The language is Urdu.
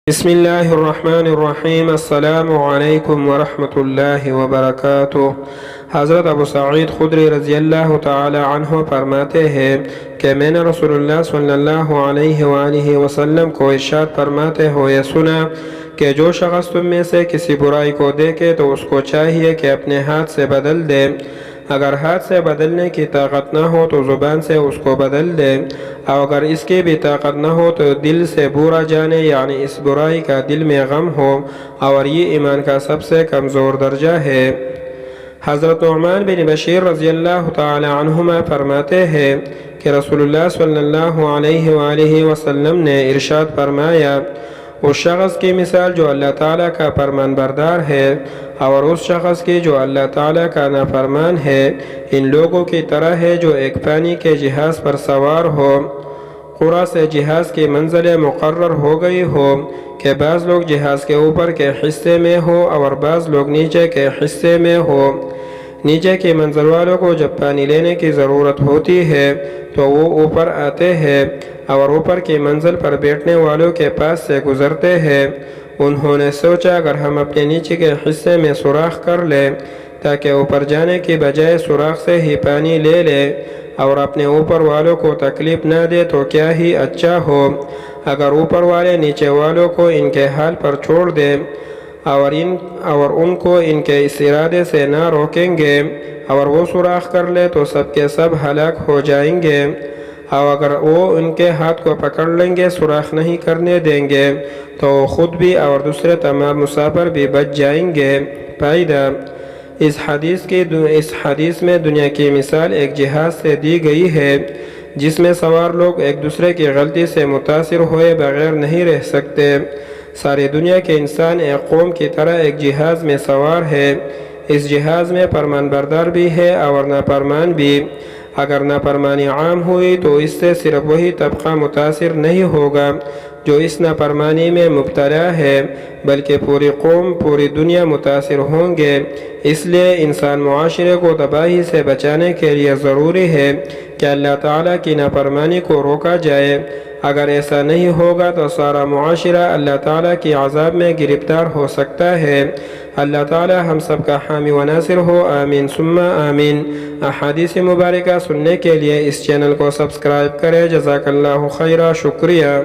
بسم اللہ الرحمن الرحیم۔ السلام علیکم ورحمۃ اللہ وبرکاتہ۔ حضرت ابو سعید خدری رضی اللہ تعالی عنہ فرماتے ہیں کہ میں نے رسول اللہ صلی اللہ علیہ وآلہ وسلم کو ارشاد فرماتے ہوئے سنا کہ جو شخص تم میں سے کسی برائی کو دیکھے تو اس کو چاہیے کہ اپنے ہاتھ سے بدل دے، اگر ہاتھ سے بدلنے کی طاقت نہ ہو تو زبان سے اس کو بدل دے، اور اگر اس کی بھی طاقت نہ ہو تو دل سے برا جانے، یعنی اس برائی کا دل میں غم ہو، اور یہ ایمان کا سب سے کمزور درجہ ہے۔ حضرت نعمان بن بشیر رضی اللہ تعالی عنہما فرماتے ہیں کہ رسول اللہ صلی اللہ علیہ وآلہ وسلم نے ارشاد فرمایا، اس شخص کی مثال جو اللہ تعالیٰ کا فرمان بردار ہے اور اس شخص کی جو اللہ تعالیٰ کا نافرمان ہے، ان لوگوں کی طرح ہے جو ایک پانی کے جہاز پر سوار ہو، قرا سے جہاز کی منزلیں مقرر ہو گئی ہو کہ بعض لوگ جہاز کے اوپر کے حصے میں ہو اور بعض لوگ نیچے کے حصے میں ہو۔ نیچے کی منزل والوں کو جب پانی لینے کی ضرورت ہوتی ہے تو وہ اوپر آتے ہیں اور اوپر کی منزل پر بیٹھنے والوں کے پاس سے گزرتے ہیں۔ انہوں نے سوچا اگر ہم اپنے نیچے کے حصے میں سوراخ کر لیں تاکہ اوپر جانے کی بجائے سوراخ سے ہی پانی لے لیں اور اپنے اوپر والوں کو تکلیف نہ دے تو کیا ہی اچھا ہو۔ اگر اوپر والے نیچے والوں کو ان کے حال پر چھوڑ دیں اور ان کو ان کے اس ارادے سے نہ روکیں گے اور وہ سوراخ کر لے تو سب کے سب ہلاک ہو جائیں گے، اور اگر وہ ان کے ہاتھ کو پکڑ لیں گے، سوراخ نہیں کرنے دیں گے تو وہ خود بھی اور دوسرے تمام مسافر بھی بچ جائیں گے۔ فائدہ: اس حدیث میں دنیا کی مثال ایک جہاز سے دی گئی ہے جس میں سوار لوگ ایک دوسرے کی غلطی سے متاثر ہوئے بغیر نہیں رہ سکتے۔ ساری دنیا کے انسان ایک قوم کی طرح ایک جہاز میں سوار ہے۔ اس جہاز میں فرمان بردار بھی ہے اور نافرمان بھی۔ اگر نافرمانی عام ہوئی تو اس سے صرف وہی طبقہ متاثر نہیں ہوگا جو اس نافرمانی میں مبتلا ہے، بلکہ پوری قوم، پوری دنیا متاثر ہوں گے۔ اس لیے انسان معاشرے کو تباہی سے بچانے کے لیے ضروری ہے کہ اللہ تعالیٰ کی نافرمانی کو روکا جائے۔ اگر ایسا نہیں ہوگا تو سارا معاشرہ اللہ تعالیٰ کی عذاب میں گرفتار ہو سکتا ہے۔ اللہ تعالیٰ ہم سب کا حامی و ناصر ہو، آمین ثم آمین۔ احادیث مبارکہ سننے کے لیے اس چینل کو سبسکرائب کریں۔ جزاک اللہ خیرہ، شکریہ۔